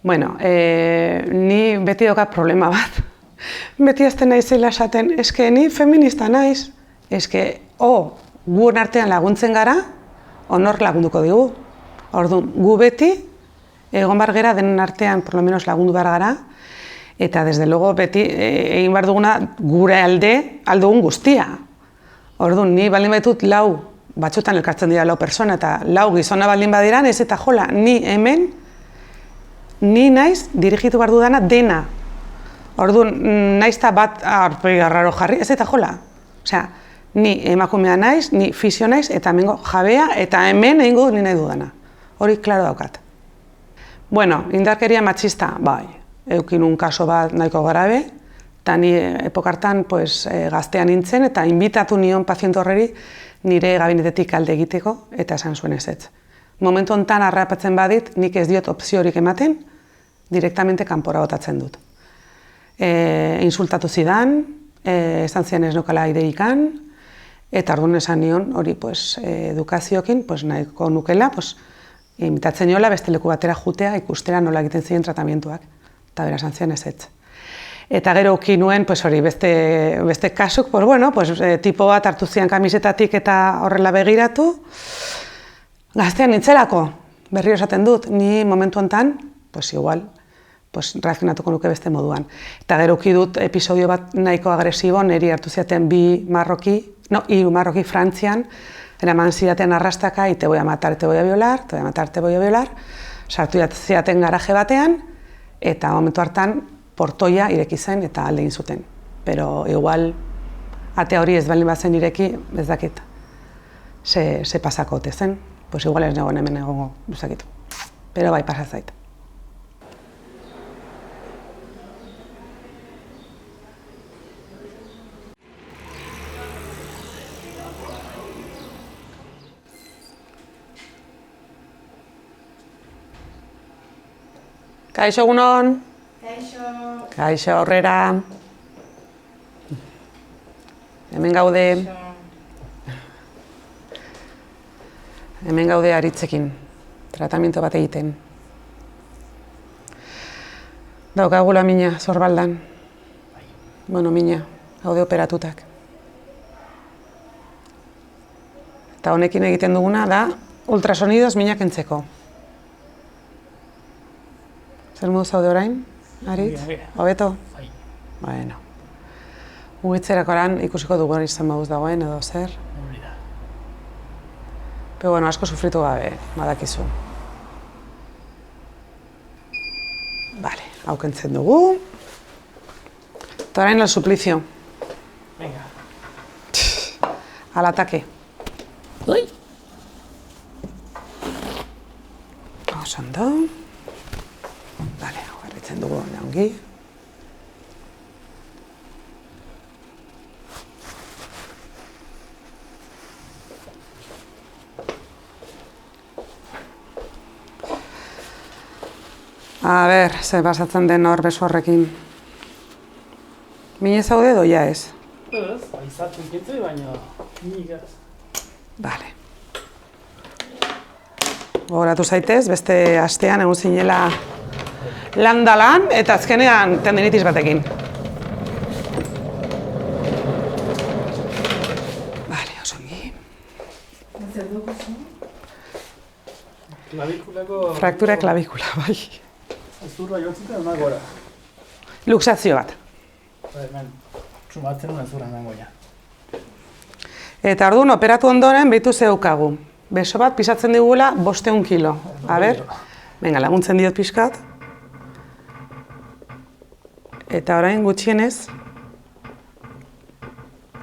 Bueno, ni beti daukat problema bat. Beti azten naizela esaten, eske ni feminista naiz, eske guen artean laguntzen gara, honor lagunduko digu. Orduan, gu beti, egon bar gera denen artean, por lo menos lagundu behar gara, eta desde luego beti egin behar duguna gure aldugun guztia. Orduan, ni baldin baitut batzutan elkartzen dira 4 persona, eta 4 gizona baldin badiran, ez eta jola, ni hemen, ni naiz dirigitu behar dudana dena. Orduan, naiz eta bat aurpegi arraro jarri, ez eta jola. Osea, ni emakumea naiz, ni fisio naiz, eta hemengo jabea, eta hemen egingo ni nahi dudana. Hori, klaro daukat. Bueno, indarkeria matxista, bai, eukin un kaso bat nahiko grabe, eta ni epokartan gaztean nintzen, eta inbitatu nion paziente horreri nire gabinetetik alde egiteko, eta esan zuen ezetz. Momentu honetan harrapatzen badit, nik ez diot opziorik ematen, direktamente kanpora botatzen dut. Insultatu zidan, esan zian ez nukala ideikan, eta orduan esan nion hori edukaziokin nahiko nukela, imitatzen niola beste leku batera jutea ikustera nola egiten ziren tratamientuak, eta bera esan zian ezetz. Eta gero uki nuen hori beste kasuk, tipo bat hartu zian kamisetatik eta horrela begiratu, gaztean nintzelako, berriro esaten dut, ni momentu honetan, igual, reakzionatuko nuke beste moduan. Eta gero uki dut episodio bat nahiko agresibo, niri hartu ziaten 3 Marroki Frantzian, eraman zidaten arrastaka, te voy a matar, te voy a violar, te voy a matar, te voy a violar, sartu zidaten garaje batean, eta momentu hartan portoia ireki zen eta alde egin zuten. Pero igual, ate hori ez baldin bazen ireki, ez dakit, ze pasakote zen. Igual ez negoen hemen egongo, ez dakit. Pero bai, pasa zait. Kaixo, egunon. Kaixo. Kaixo, aurrera. Hemen gaude. Hemen gaude Aritzekin, tratamiento bat egiten. Daukagula mina, Zorbaldan. Bueno, mina, gaude operatutak. Eta honekin egiten duguna da ultrasonidoz mina kentzeko. Zer modu zaude orain, Aritz? Hobeto? Bai. Bueno. Mugitzerakoan ikusiko dugu hori izan moduz dagoen edo zer. Hori da. Pero bueno, asko sufritu gabe, badakizu. Vale, hau kentzen dugu. Eta orain el suplicio. Venga. Al ataque. Ui! Oso ondo. Vale, hau garritzen dugu ongi. A ber, ze pasatzen den hor beso horrekin. Mine zaude doia ez? Ez, aizatu iketze, baina nigaz. Vale. Gogoratu zaitez, beste astean egun zinela lan eta azkenean tendinitis batekin. Vale, oso ongi. Zer dugu zu? Klavikulako... Fraktura klavikula, bai. Ezurra jotzita ona gora. Luxazio bat. Hemen, sumatzen una ezurra emango ja. Eta orduan, operatu ondoren behitu zeukagu. Beso bat pisatzen digula 500 kilo. A ber, venga, laguntzen diot pixkat. Eta orain gutxienez,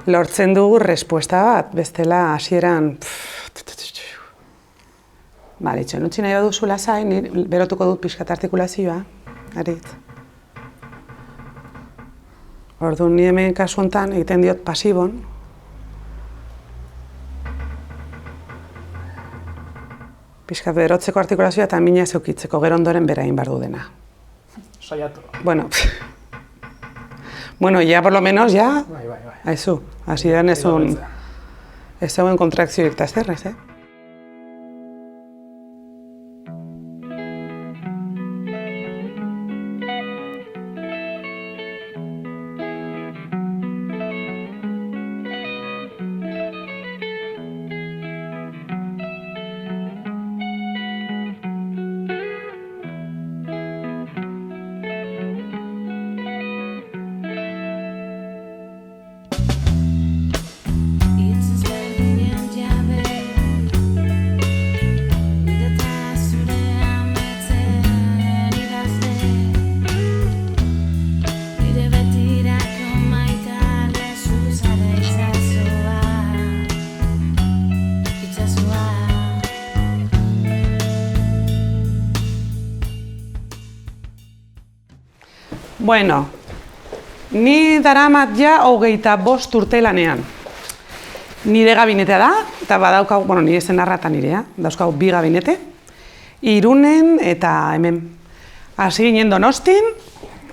lortzen dugu respuesta bat, bestela hasieran. Bale, itxen utzi nahi baduzu lasai, berotuko dut pixkat artikulazioa, Aritz. Orduan, ni hemen kasu honetan egiten diot pasibon. Pixkat berotzeko artikulazioa eta mina zeukitzeko, gero ondoren bera egin behar du dena. Saiatu. Bueno, ya por lo menos, ya, Bai. aizu, hasieran ez zegoen kontrakzioik eta zerrez, Bueno, ni daramat ja 25 urte lanean. Nire gabinetea da, eta badaukagu, bueno, nire zenarra eta nirea, dauzkagu 2 gabinete, Irunen eta hemen. Hasi ginen Donostin,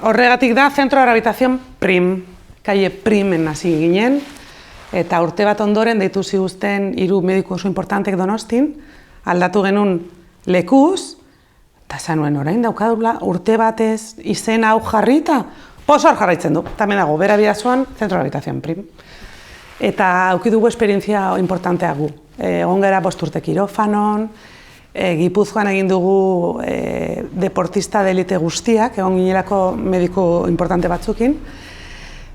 horregatik da Centro de Rehabilitación Prim, Calle Primen hasi ginen, eta urte bat ondoren deitu ziguzten 3 mediku oso importantek Donostin, aldatu genuen lekuz, eta zanuen orain daukadula urte batez izen hau jarrita, posor jarraitzen du, tamen dago, bera bidazuan Centro de Rehabilitación Prim. Eta auki dugu esperientzia importantea gu. Egon gara 5 urte kirofanon, Gipuzkoan egin dugu deportista de elite guztiak, egon ginerako mediku importante batzukin.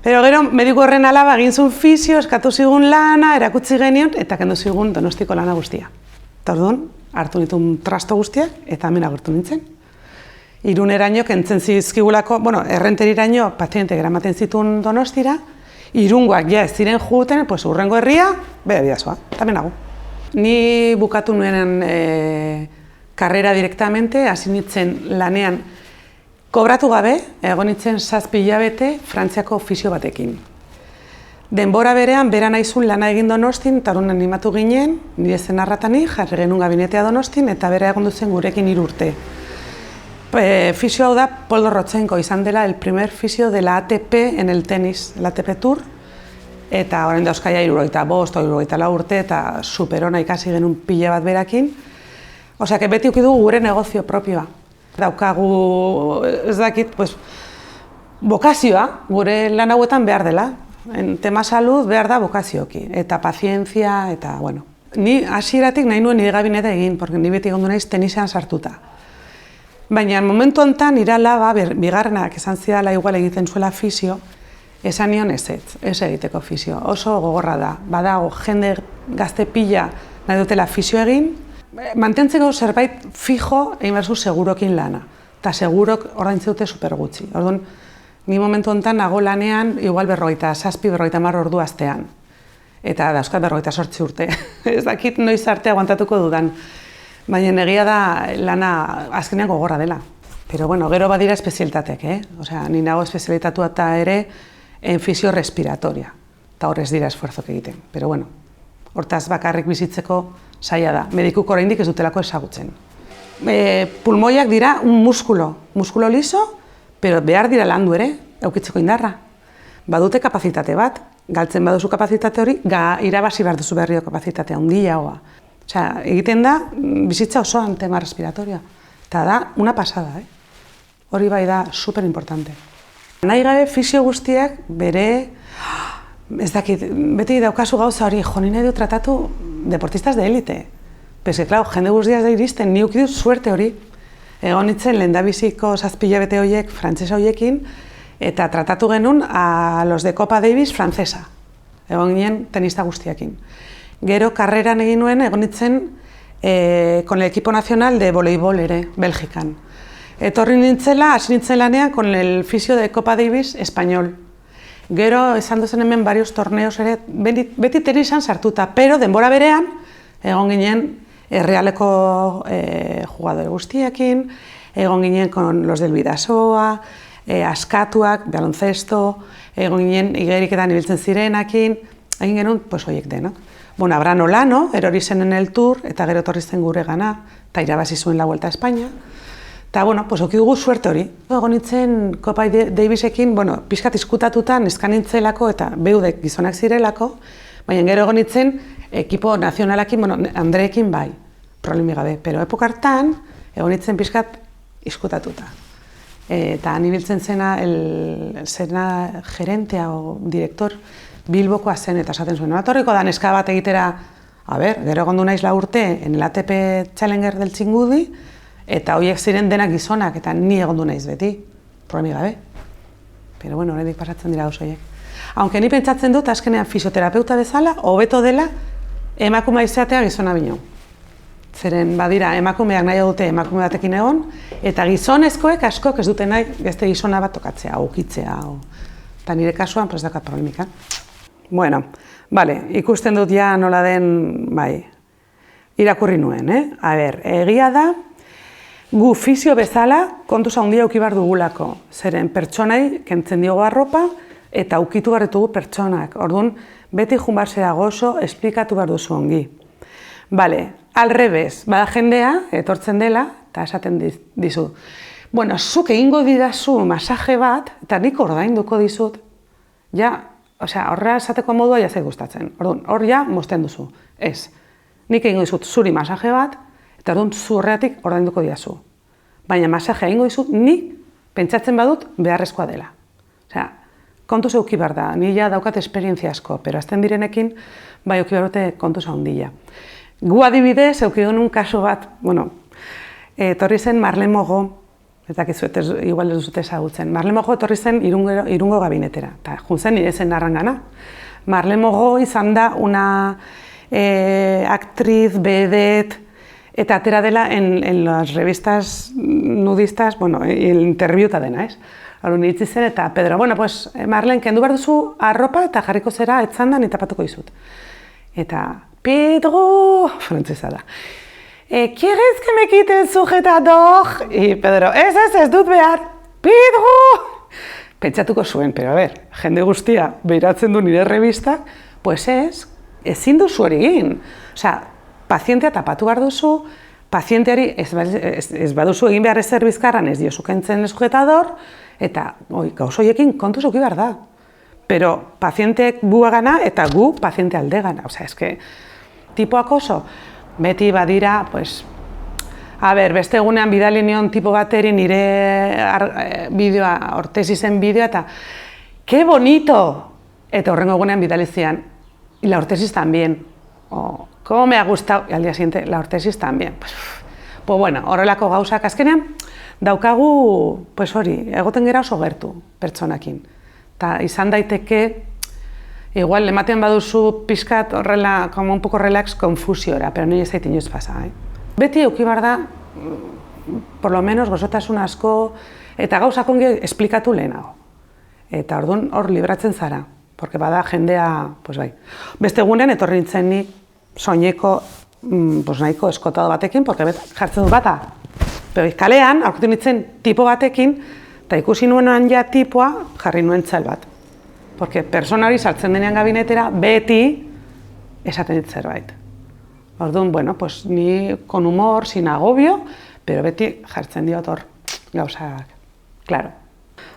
Pero gero, mediku horren alaba egin zuen fisio, eskatu zigun lana, erakutsi genion, eta kendu zigun Donostiko lana guztia. Eta orduan, hartu nituen trasto guztiak, eta hemen agertu nintzen. Iruneraino kentzen zizkigulako, bueno, errenteriraino paziente gramaten zituen Donostira, Irungoak ja ez ziren juten, pues urrengo herria, bere bidazoa, tamen nago. Ni bukatu nuen karrera direktamente, hasi nintzen lanean kobratu gabe, egon nintzen 7 hilabete Frantziako fisio batekin. Denbora berean, bera naizun lana egin Donostin, eta orduan animatu ginen, nire zenarratani, jarri genuen gabinetea Donostin, eta bera egon duzen gurekin 3 urte. Fisio hau da Poldo Rotzenko izan dela el primer fisio de la ATP en el tenis, el ATP Tour, eta orain dauzkaia 75 o 74 urte, eta superona ikasi genuen pila bat berakin. Osea, beti uki dugu gure negozio propioa. Daukagu, ez dakit, pues, bokazioa, gure lan hauetan behar dela. En tema salud behar da bokazioki, eta pazientzia, eta, bueno. Ni hasieratik nahi nuen nire gabinete egin, porque ni beti gondu naiz tenisean sartuta. Baina, momentu honetan, irala, bigarrenak esan zidala igual egiten zuela fisio, esan nion ez egiteko fisio. Oso gogorra da. Badago, jende gazte pila nahi dutela fisio egin, mantentzeko zerbait fijo egin behar zu segurokin lana. Eta segurok ordaintzen dute super gutxi. Orduan, ni momentu honetan nago lanean, igual 57-50 ordu astean. Eta dauzkat 58 urte. Ez dakit noiz arte aguantatuko dudan. Baina egia da lana azkenean gogorra dela. Pero bueno, gero badira espezialitatek, Osea, ni nago espezialitatua eta ere en fisio respiratoria. Eta hor ez dira esfuerzok egiten. Pero bueno, hortaz bakarrik bizitzeko zaila da. Medikuk oraindik ez dutelako ezagutzen. Pulmoiak dira un muskulo liso, pero behar dira landu ere, eukitzeko indarra. Badute kapazitate bat, galtzen baduzu kapazitate hori, irabazi behar duzu berrio kapazitatea, handiagoa. Osea, egiten da, bizitza osoan tema respiratoria. Eta da, una pasada, Hori bai da, super importante. Nahi gabe fisio guztiak bere, ez dakit, beti daukazu gauza hori, ni nahi du tratatu deportistas de élite. Pese, klar, jende guztiaz da iristen, ni ukidut suerte hori. Egon nintzen lehendabiziko 7 hilabete horiek, frantzesa horiekin, eta tratatu genuen a los de Copa Davis frantzesa. Egon ginen tenista guztiakin. Gero karreran egin nuen, egon nintzen con el equipo nacional de voleibol ere, Belgikan. Etorri nintzela, hasi nintzen lanean con el fisio de Copa Davis español. Gero, esan duzen hemen varios torneos ere, beti tenisan sartuta, pero denbora berean, egon ginen Realeko jugadore guztiekin, egon ginen con los del Bidasoa, askatuak, baloncesto, egon ginen igeriketan ibiltzen zirenakin, egin genuen, pues horiek denok. Bueno, Abrano Lano, erori zen en el Tour, eta gero etorri zen gure gana, eta irabazi zuen la Vuelta a España. Eta, bueno, pues oki dugu suerte hori. Egon nintzen Copa Davisekin, bueno, pixkat izkutatuta neskan nintzelako eta beudek gizonak zirelako, baina gero egon nintzen ekipo nazionalakin, bueno, Andreekin bai, problemi gabe. Pero epoka hartan, egon nintzen pixkat izkutatuta. Eta nibiltzen zena, zena gerentea o direktor Bilbokoa zen eta esaten zuen. Etorriko da neska bat egitera, gero egon du naiz 4 urte en el ATP Challenger del Txingudi, eta horiek ziren denak gizonak, eta ni egon du naiz beti, problemi gabe. Pero bueno, horredik pasatzen dira oso horiek. Aunque ni pentsatzen dut, azkenean fisioterapeuta bezala, hobeto dela, emakume izatea gizona bino. Zeren badira, emakumeak nahi dute emakume batekin egon, eta gizonezkoek askok ez dute nahi beste gizona bat tokatzea, ukitzea. Eta nire kasuan, pues dakat problemika. Bueno, vale, ikusten dut ja nola den, bai, irakurri nuen, A ber, egia da, gu fisio bezala kontuz handia eduki behar dugulako. Zeren pertsonai kentzen diogu arropa eta ukitu behar ditugu pertsonak. Orduan, beti joan behar zera gozo, esplikatu behar duzu ongi. Bale, alrebez, bada jendea, etortzen dela, eta esaten dizu. Bueno, zuk egingo didazu masaje bat, eta nik ordainduko dizut. Ja, osea, horrela esateko modua ja zait gustatzen. Orduan, hor ja mozten duzu. Ez, nik egingo dizut zuri masaje bat, eta orduan zu horregatik ordainduko didazu. Baina masajea egingo dizut, nik pentsatzen badut beharrezkoa dela. Osea, kontuz eduki behar da, ni ja daukat esperientzia asko, pero azten direnekin, bai eduki behar dute kontuz handia. Gu adibidez, eduki genuen kasu bat, bueno, etorri zen Marlen Mogo, eta igual ez duzute ezagutzen. Marlen Mogo etorri zen Irungo gabinetera, eta juntzen nire zen narrangana. Marlen Mogo izan da una actriz, vedette, eta atera dela en las revistas nudistas, bueno, interbiuta dena, ez? Hori nitzi zen, eta Pedro, bueno, pues, Marlen, kendu behar duzu arropa eta jarriko zera etzandan eta patuko dizut. Eta, Pedro, frantzesa da. ¿Quieres que me quite el sujetador? Y Pedro, ez dut behar. Pedro! Pentsatuko zuen, pero a ver, jende guztia behiratzen du nire revistak, pues ezin duzu hori egin. Osea, pazientea tapatu behar duzu, pazienteari ez baduzu egin behar ezer bizkarran ez diozu kentzen el sujetador, eta gauz horiekin kontuz eduki behar da. Pero pazienteek guagana eta gu paziente aldegana. Osea, eske, tipoak oso. Beti badira, pues, a ber, beste egunean bidali nion tipo bateri nire bideoa, ortesizen bideoa, eta ¡qué bonito! Eta horrengo egunean bidali zian, y la ortesis también. O, ¿cómo me ha gustado? Y al día siguiente, la ortesis también. Pues bueno, horrelako gauzak azkenean, daukagu, pues hori, egoten gera oso gertu pertsonakin. Eta izan daiteke, igual, ematen baduzu pixkat horrela, como un poco relax, konfusiora, pero nire zait inoiz pasa, Beti euki behar da, por lo menos, gozotasun asko, eta gauzak ongi esplikatu lehenago. Eta orduan hor libratzen zara, porque bada jendea, pues bai. Beste egunen etorri nintzen ni soineko, pues nahiko eskotado batekin, porque jartzen du bata. Pero kalean, aurkitu nintzen tipo batekin, eta ikusi nuenan ja tipoa jarri nuen txal bat. Porque personari sartzen denean gabinetera beti esaten dit zerbait. Orduan, bueno, pues ni con humor, sin agobio, pero beti jartzen diot hor gauzak. Claro.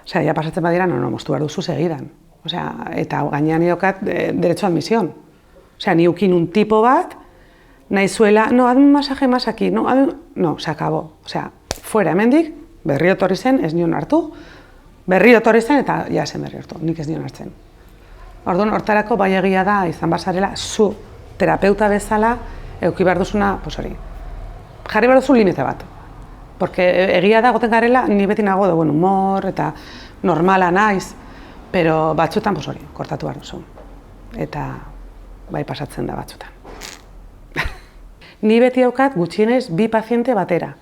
Osea, ja pasatzen badira, no, moztu behar duzu segidan. Osea, eta gainean idokat derecho a admisión. Osea, ni ukin un tipo bat, nahi zuela, no, hazme un masaje más aquí, no, se acabó. Osea, fuera hemendik, berriro etorri zen, ez nion hartu, berriro etorri zen eta ja zen berriro hartu, nik ez nion hartzen. Orduan, hortarako bai egia da, izan bazarela, zu terapeuta bezala, eduki behar duzuna, pues hori, jarri behar duzu limite bat. Porque egia da, goten garela, ni beti nago de buen humor, eta normala naiz, pero batzutan, pues hori, kortatu behar duzu. Eta bai pasatzen da batzutan. Ni beti daukat gutxienez bi paziente batera.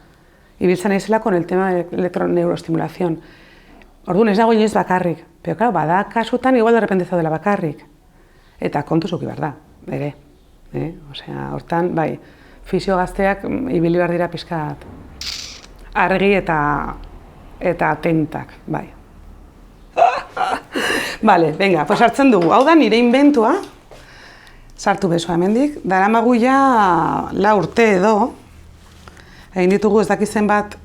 Ibiltzen naizela con el tema de electroneuroestimulación. Orduan ez dago inoiz bakarrik, pero claro, bada kasutan igual de repente zaudela bakarrik. Eta kontuz eduki behar da, ere. Osea, hortan, bai, fisio gazteak ibili behar dira pixkat argi eta atentak, bai. Vale, venga, pues hartzen dugu. Hau da nire inventua, sartu besoa hemendik, daramagu ja 4 urte edo, egin ditugu ez dakizen bat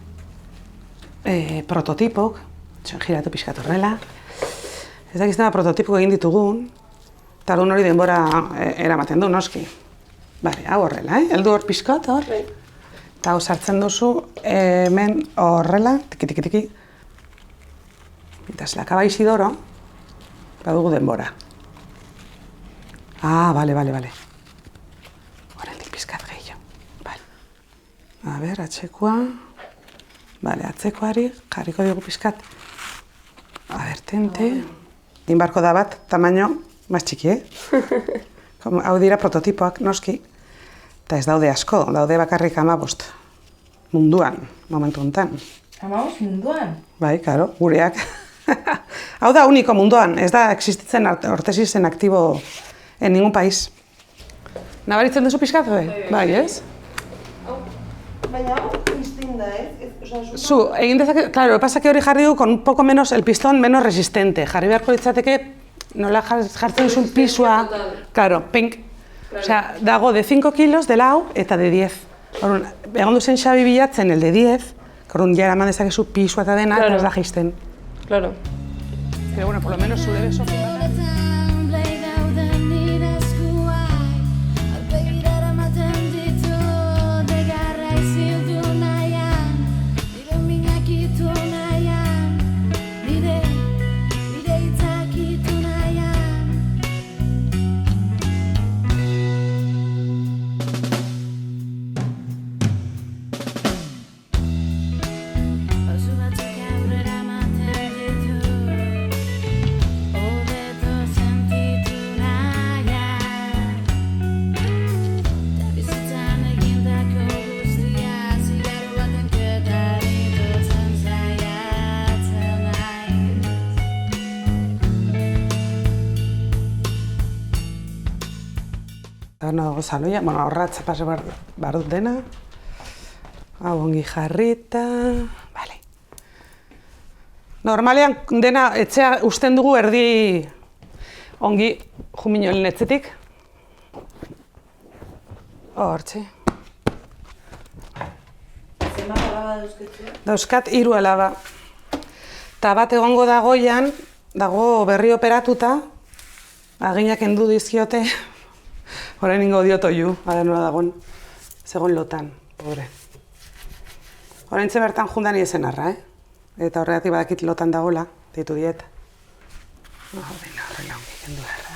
prototipok, giratu pixkat horrela, ez dakizen bat prototipok egin ditugun, eta hori denbora eramaten du, noski. Bale, hau horrela, heldu hor pixkat, hor. Eta hau sartzen duzu, hemen horrela, tiki-tiki-tiki. Eta zelakaba Isidoro, badugu denbora. Ah, bale. Horrendik pixkat gehiago. Bale. A ber, atzekoa. Bale, atzekoari jarriko dugu pixkat. A ber, tente. Inbarko da bat, tamaino, mas txiki, Hau dira prototipoak, noski. Eta ez daude asko, daude bakarrik 15 munduan, momentu honetan. 15 munduan? Bai, karo, gureak. Hau da uniko munduan, ez da existitzen ortesisen aktibo en ningún país. Nabaritzen duzu pixkat, bai, ez? Baina hau, izten egiten da, ez? Egin dezake, claro, lo que pasa que hori jarri du con un poco menos, el pistón menos resistente. Jarri beharko litzateke, nola jartzen duzun pisua, claro, pink. Osea, dago de 5 kilos, de lau, eta de 10. Orduan, egon duzen Xabi bilatzen, el de 10, orduan ja eraman dezakezu pisua eta dena, eta ez da jaisten. Claro. Pero bueno, por lo menos zure beso. Dago saloia, bueno, horratza pase behar dut dena. Hau ongi jarrita, bale. Normalean dena etxea usten dugu erdi ongi juminolen etzetik. Hortxe. Zenbat alaba dauzketzu? Dauzkat 3 alaba. Ta bat egongo dagoian, dago berri operatuta, aginak endu dizkiote. Horain ingo diot oiu, nola dagoen, zegoen lotan, pobre. Horain bertan jundan izen arra, Eta horregatik badakit lotan dagoela, ditu diet. Horrela ongi kendu behar da.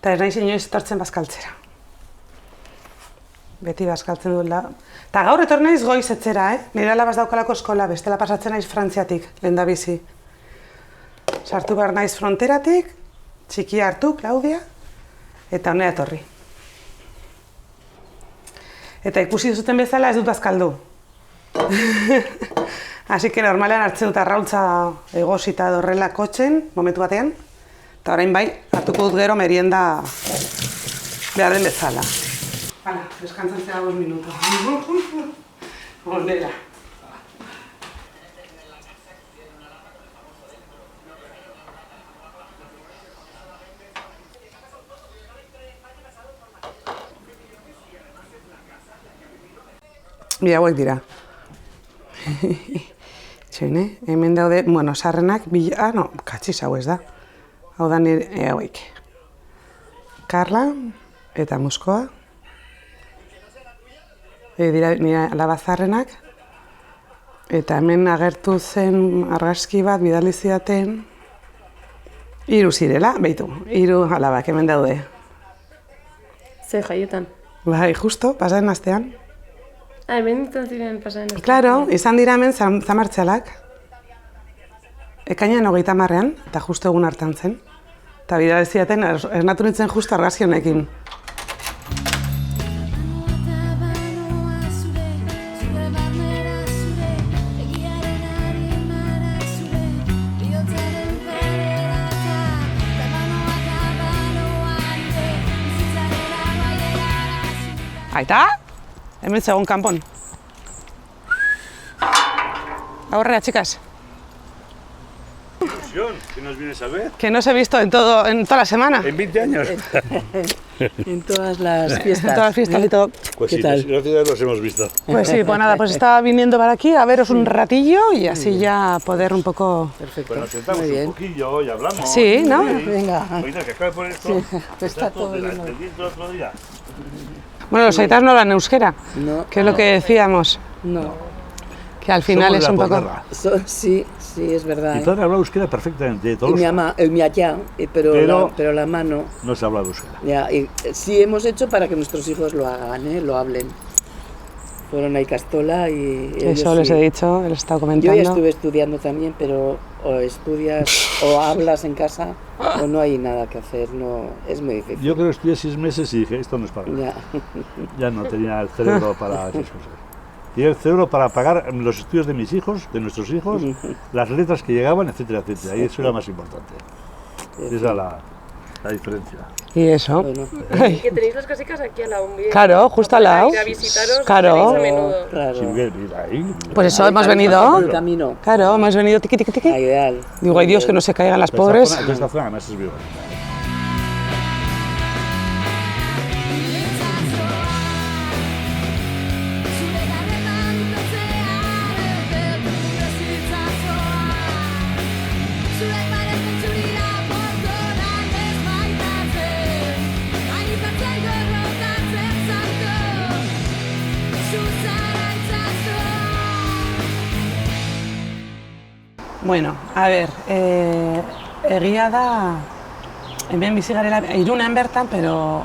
Eta ez naiz inoiz etortzen bazkaltzera. Beti bazkaltzen duela. Eta gaur etor naiz goiz etzera, Nire alabaz daukalako eskola, bestela pasatzen naiz Frantziatik, lehendabizi. Sartu behar naiz fronteratik, txikia hartu, Claudia, eta honea etorri. Eta ikusi duzuten bezala ez dut bazkaldu. Así que normalean hartzen dut arraultza egosita horrela kotxen, momentu batean, eta orain bai, hartuko dut gero merienda behar den bezala. Hala, deskantzantzea 5 minutos. Ondera. Hauek dira. Txene, hemen daude, bueno, sarrenak, katxiz hau ez da. Hau da nire hauek. Karla eta Muskoa. Dira nire alaba zarrenak. Eta hemen agertu zen argazki bat bidali zidaten. 3 zirela, behitu, 3 alabak hemen daude. Ze jaietan? Bai, justo, pasaren astean. Hemen nintzen ziren pasaren astean. Claro, izan dira hemen zamartxalak. Ekainan 30ean, eta justo egun hartan zen. Eta bidali zidaten, esnatu nintzen justo argazki honekin. Aita, hemen zegoen kanpon. Aurrera, chicas. ¿Qué nos vienes a ver? Que no os he visto en toda la semana. En 20 años. En todas las fiestas. En todas las fiestas y todo. Pues ¿Qué sí, tal? gracias a Dios los hemos visto. Pues sí, pues nada, pues estaba viniendo para aquí a veros un ratillo y así ya poder un poco... Perfecto. Pues nos sentamos Muy un bien. poquillo y hablamos. Sí, ¿no? Venga. Oiga, que acaba de poner esto. Está todo de la lleno. expediente el otro día. Bueno, los aitas no hablan euskera, No, que es lo que decíamos, no. que al final Somos es de un la poco... posguerra. Sí, es verdad. Mi padre hablaba euskera perfectamente, de Y todos mi ama, mi allá, pero la mano. no se habla euskera. Ya, y sí hemos hecho para que nuestros hijos lo hagan, lo hablen. Fueron a Icastola y ellos Eso les sí. he dicho, les he estado Yo comentando. ya estuve estudiando también, pero o estudias o hablas en casa o no hay nada que hacer, no, es muy difícil. Yo creo que estudié 6 meses y dije, esto no es para mí. Ya. Ya no tenía el cerebro para esas cosas. Tenía el cerebro para pagar los estudios de mis hijos, de nuestros hijos, las letras que llegaban, etcétera, etcétera. Y eso era más importante. Esa la... la diferencia. Y eso. Bueno, Que tenéis las casicas aquí al lado. Claro, justo al lado. Ir a visitaros, Claro. venéis a menudo. claro. Si bien, ahí. Pues eso, hemos Ahí venido. el camino. Claro, hemos venido tiqui, tiqui, tiqui. Ideal. Digo, ay Dios, que no se caigan las Esta pobres. zona- esta zona además es violenta. Bueno, a ber, egia da, hemen bizi garela, Irunen bertan, pero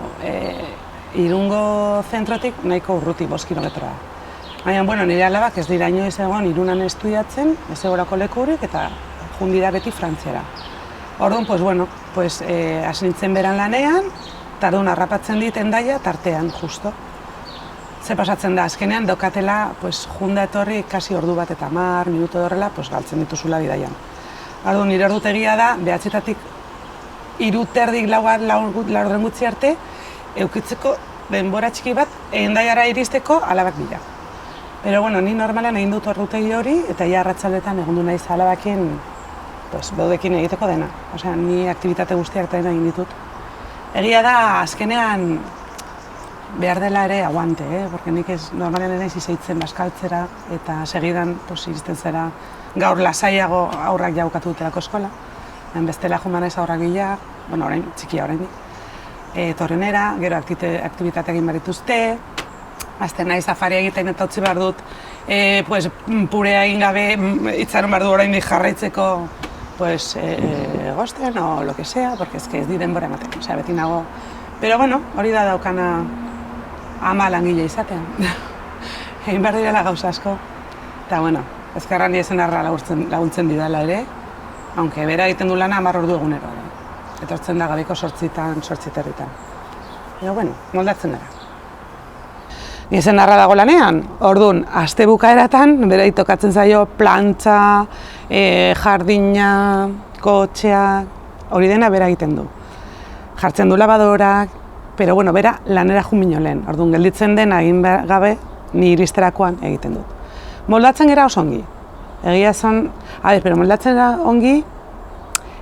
Irungo zentrotik nahiko urruti, 5 kilometroa. Baina, bueno, nire alabak ez dira inoiz egon Irunan estudiatzen, ez egorako lekurik, eta joan dira beti Frantziara. Orduan, pues bueno, pues hasi nintzen beran lanean, eta orduan harrapatzen dit Hendaia tartean, justo. Ze pasatzen da, azkenean daukatela, pues, junda etorri kasi ordu bat eta 10 minutu horrela, pues, galtzen dituzula bidaian. Orduan, nire ordutegia da, 9:00-tik 3:30 laurden gutxi arte, eukitzeko denbora txiki bat, Hendaiara iristeko alabak bila. Pero bueno, ni normalan egin dut ordutegi hori, eta ja arratsaldetan egondu naiz alabakin, pues, beudekin egiteko dena. Osea, ni aktibitate guztiak dena egin ditut. Egia da, azkenean, behar dela ere aguante, porque nik ez normalean ere izaitzen bazkaltzera eta segidan pues, iristen zera gaur lasaiago aurrak jaukatu dutelako eskola. Bestela joan naiz aurrak bila, bueno, orain txikia oraindik. Torrenera, gero aktibitateak egin barituzte, azten naiz afaria egiten eta utzi behar dut, pues, purea egin gabe itxaron behar du oraindik jarraitzeko pues, gosten o lo que sea, porque es que ez di denbora ematen, osea, beti nago. Pero bueno, hori da daukana ama langile izatean. Egin behar direla gauza asko. Eta, bueno, ezkerra ni esenarra laguntzen didala ere, aunque bera egiten du lana 10 ordu egunero. Etortzen da gabeko 8:00, 8:30. Eta, bueno, moldatzen gara. Ni esenarra dago lanean, orduan, aste bukaeratan, bera tokatzen zaio plantxa, jardina, kotxea, hori dena bera egiten du. Jartzen du labadorak, pero bueno, bera lanera jumino lehen. Orduan, gelditzen dena egin gabe, ni iristerakoan egiten dut. Moldatzen gara oso ongi. Egia esan, pero moldatzen gara ongi,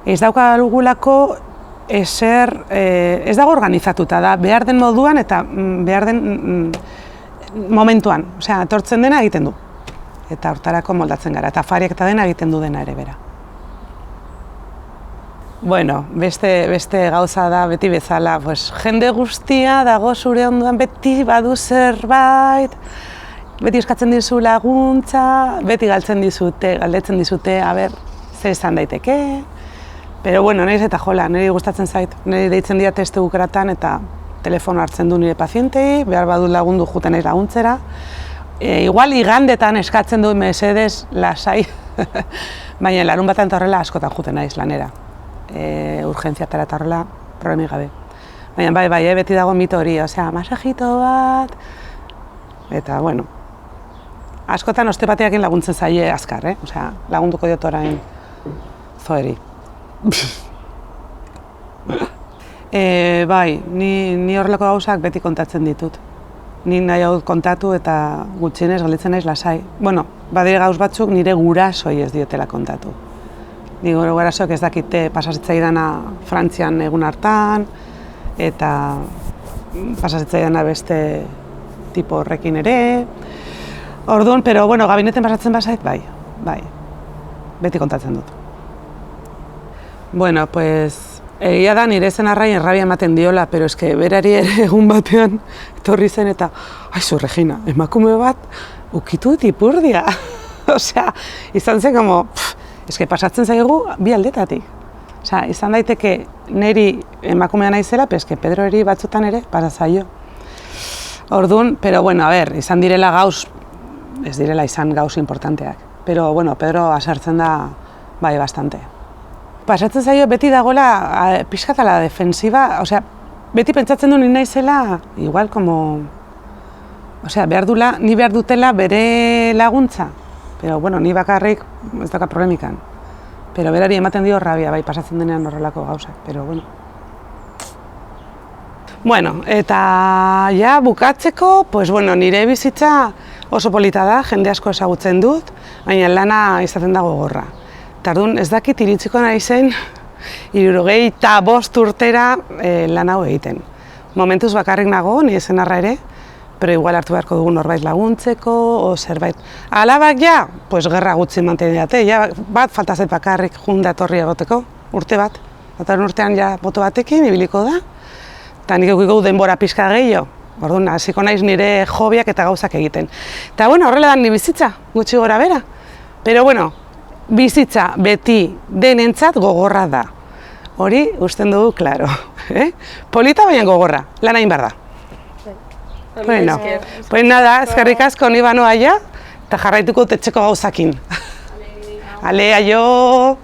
ez daukagulako ezer, ez dago organizatuta da, behar den moduan eta behar den momentuan. Osea, etortzen dena egiten du. Eta hortarako moldatzen gara, eta afariak eta dena egiten du dena ere bera. Bueno, beste gauza da beti bezala, pues, jende guztia dago zure ondoan beti badu zerbait, beti eskatzen dizu laguntza, beti galdetzen dizute, zer izan daiteke. Pero bueno, naiz eta jola, niri gustatzen zait, niri deitzen dira teste bukeratan eta telefono hartzen du nire pazientei, behar badut lagundu juten naiz laguntzera. Igual igandetan eskatzen du mesedez lasai, baina larunbatan eta horrela askotan juten naiz lanera. Urgentziatara eta horrela problemik gabe. Baina bai, beti dago mito hori, osea, masajito bat, eta bueno, askotan osteopatiakin laguntzen zaie azkar, osea, lagunduko diot orain zoeri. Bai, ni horrelako gauzak beti kontatzen ditut. Ni nahi hau kontatu eta gutxienez galdetzen naiz lasai. Bueno, badire gauz batzuk nire gurasoi ez diotela kontatu. Ni gurasoek ez dakite pasazitzaidana Frantzian egun hartan, eta pasazitzaidana beste tipo horrekin ere. Orduan, pero bueno, gabineten pasatzen bazait, bai, beti kontatzen dut. Bueno, pues, egia da nire senarrai errabia ematen diola, pero eske berari ere egun batean etorri zen eta, aizu, Regina, emakume bat ukitu ipurdia. Osea, izan zen como, eske pasatzen zaigu bi aldetatik. Osea, izan daiteke niri emakumea naizela, pero eske Pedro eri batzutan ere pasa zaio. Orduan, pero bueno, a ver, izan direla gauz, ez direla izan gauz importanteak. Pero bueno, Pedro asartzen da, bai, bastante. Pasatzen zaio beti dagoela pixkatala defensiba, osea, beti pentsatzen du ni naizela, igual como, osea, ni behar dutela bere laguntza, pero bueno, ni bakarrik ez dauka problemikan. Pero berari ematen dio rabia, bai, pasatzen denean horrelako gauzak, pero bueno. Bueno, eta ja bukatzeko, pues bueno, nire bizitza oso polita da, jende asko ezagutzen dut, baina lana izaten da gogorra. Eta orduan ez dakit iritsiko naizen 65 urtera lan hau egiten. Momentuz bakarrik nago, nire senarra ere, pero igual hartu beharko dugu norbait laguntzeko, o zerbait. Alabak ja, pues gerra gutxi manteniate, ja bat falta zait bakarrik junda etorri egoteko, urte bat. Datorren urtean ja boto batekin ibiliko da, eta nik eukiko denbora pixka gehiago. Orduan, hasiko naiz nire hobiak eta gauzak egiten. Eta bueno, horrela da ni bizitza, gutxi gora bera. Pero bueno, bizitza beti denentzat gogorra da. Hori usten dugu, klaro. Polita baina gogorra, lan hain behar da. Bueno, pues nada, eskerrik asko ni banoa ja, eta jarraituko etxeko gauzakin. Ale, aio!